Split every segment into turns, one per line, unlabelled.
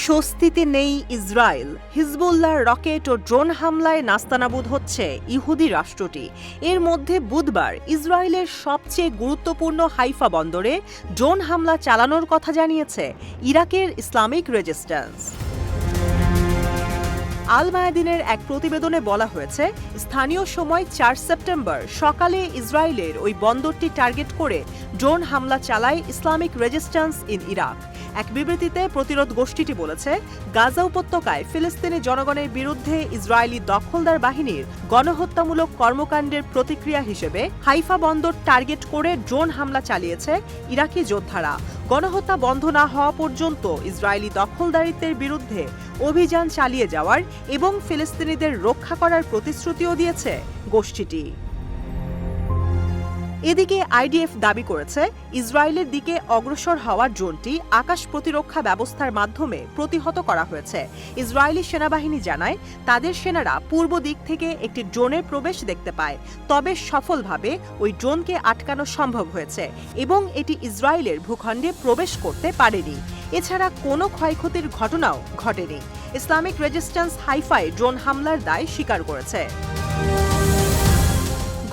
স্বস্তিতে নেই Israel. হিজবুল্লাহর rocket ও drone হামলায় নাস্তানাবুদ হচ্ছে ইহুদি রাষ্ট্রটি। এর মধ্যে বুধবার ইসরায়েলের সবচেয়ে গুরুত্বপূর্ণ হাইফা বন্দরে ড্রোন হামলা চালানোর কথা জানিয়েছে ইরাকের ইসলামিক রেজিস্ট্যান্স। আল মায়াদিনের এক প্রতিবেদনে বলা হয়েছে, স্থানীয় সময় ৪ সেপ্টেম্বর সকালে ইসরায়েলের ওই বন্দরটি টার্গেট করে ড্রোন হামলা চালায় ইসলামিক রেজিস্ট্যান্স ইন ইরাক। এক বিবৃতিতে প্রতিরোধ গোষ্ঠীটি বলেছে, গাজা উপত্যকায় ফিলিস্তিনি জনগণের বিরুদ্ধে ইসরায়েলি দখলদার বাহিনীর গণহত্যামূলক কর্মকাণ্ডের প্রতিক্রিয়া হিসেবে হাইফা বন্দর টার্গেট করে ড্রোন হামলা চালিয়েছে ইরাকি যোদ্ধারা। গণহত্যা বন্ধ না হওয়া পর্যন্ত ইসরায়েলি দখলদারিত্বের বিরুদ্ধে অভিযান চালিয়ে যাওয়ার এবং ফিলিস্তিনিদের রক্ষা করার প্রতিশ্রুতিও দিয়েছে গোষ্ঠীটি। এদিকে আইডিএফ দাবি করেছে, ইসরায়েলের দিকে অগ্রসর হওয়া ড্রোনটি আকাশ প্রতিরক্ষা ব্যবস্থার মাধ্যমে প্রতিহত করা হয়েছে। ইসরায়েলি সেনাবাহিনী জানায়, তাদের সেনারা পূর্ব দিক থেকে একটি ড্রোনের প্রবেশ দেখতে পায়, তবে সফলভাবে ওই ড্রোনকে আটকানো সম্ভব হয়েছে এবং এটি ইসরায়েলের ভূখণ্ডে প্রবেশ করতে পারেনি। এছাড়া কোনো ক্ষয়ক্ষতির ঘটনাও ঘটেনি। ইসলামিক রেজিস্ট্যান্স হাইফায় ড্রোন হামলার দায় স্বীকার করেছে।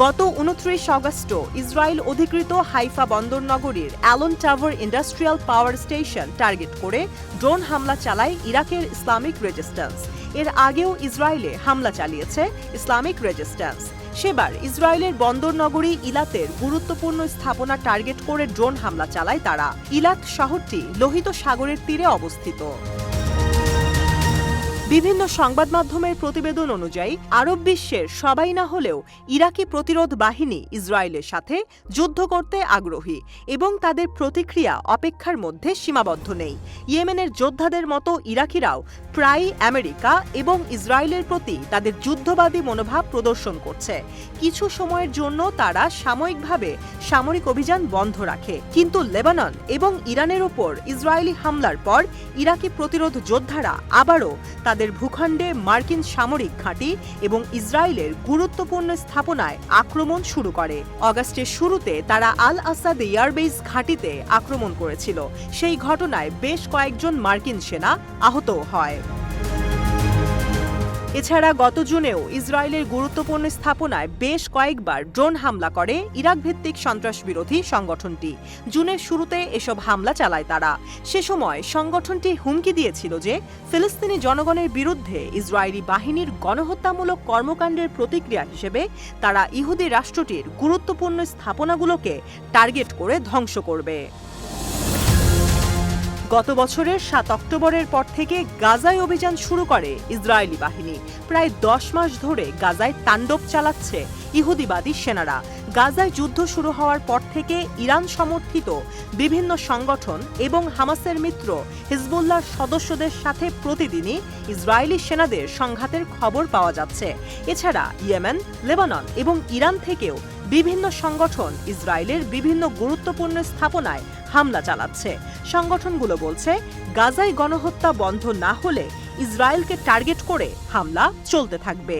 গত ২৯ আগস্ট ইসরায়েল অধিকৃত হাইফা বন্দর নগরীর Alon tower industrial power station target করে ড্রোন হামলা চালায় ইরাকের ইসলামিক রেজিস্ট্যান্স। এর আগেও ইসরায়েলে হামলা চালিয়েছে ইসলামিক রেজিস্ট্যান্স। সেবার ইসরায়েলের বন্দর নগরী ইলাতের গুরুত্বপূর্ণ স্থাপনা টার্গেট করে ড্রোন হামলা চালায় তারা। ইলাত শহরটি লোহিত সাগরের তীরে অবস্থিত। বিভিন্ন সংবাদ মাধ্যমের প্রতিবেদন অনুযায়ী আরব বিশ্বের সবাই না হলেও ইরাকি প্রতিরোধ বাহিনী ইসরায়েলের সাথে যুদ্ধ করতে আগ্রহী এবং তাদের প্রতিক্রিয়া অপেক্ষার মধ্যে সীমাবদ্ধ নেই। ইয়েমেনের যোদ্ধাদের মতো ইরাকিরাও প্রায়ই আমেরিকা এবং ইসরায়েলের প্রতি তাদের যুদ্ধবাদী মনোভাব প্রদর্শন করছে। কিছু সময়ের জন্য তারা সাময়িকভাবে সামরিক অভিযান বন্ধ রাখে, কিন্তু লেবানন এবং ইরানের ওপর ইসরায়েলি হামলার পর ইরাকি প্রতিরোধ যোদ্ধারা আবারও তাদের ভূখণ্ডে মার্কিন সামরিক ঘাঁটি এবং ইসরায়েলের গুরুত্বপূর্ণ স্থাপনায় আক্রমণ শুরু করে। অগাস্টের শুরুতে তারা আল আসাদ এয়ারবেস ঘাঁটিতে আক্রমণ করেছিল। সেই ঘটনায় বেশ কয়েকজন মার্কিন সেনা আহতও হয়। এছাড়া গত জুনেও ইসরায়েলের গুরুত্বপূর্ণ স্থাপনায় বেশ কয়েকবার ড্রোন হামলা করে ইরাক ভিত্তিক সন্ত্রাসবিরোধী সংগঠনটি। জুনের শুরুতে এসব হামলা চালায় তারা। সে সময় সংগঠনটি হুমকি দিয়েছিল যে ফিলিস্তিনি জনগণের বিরুদ্ধে ইসরায়েলি বাহিনীর গণহত্যামূলক কর্মকাণ্ডের প্রতিক্রিয়া হিসেবে তারা ইহুদি রাষ্ট্রটির গুরুত্বপূর্ণ স্থাপনাগুলোকে টার্গেট করে ধ্বংস করবে। গত বছরের ৭ অক্টোবরের পর থেকে গাজায় অভিযান শুরু করে ইসরায়েলি বাহিনী। প্রায় ১০ মাস ধরে গাজায় তাণ্ডব চালাচ্ছে ইহুদিবাদী সেনারা। গাজায় যুদ্ধ শুরু হওয়ার পর থেকে ইরান সমর্থিত বিভিন্ন সংগঠন এবং হামাসের মিত্র হিজবুল্লাহর সদস্যদের সাথে প্রতিদিনই ইসরায়েলি সেনাদের সংঘাতের খবর পাওয়া যাচ্ছে। এছাড়া ইয়েমেন, লেবানন এবং ইরান থেকেও বিভিন্ন সংগঠন ইসরায়েলের বিভিন্ন গুরুত্বপূর্ণ স্থাপনায় হামলা চালাচ্ছে। সংগঠনগুলো বলছে, গাজায় গণহত্যা বন্ধ না হলে ইসরায়েলকে টার্গেট করে হামলা চলতে থাকবে।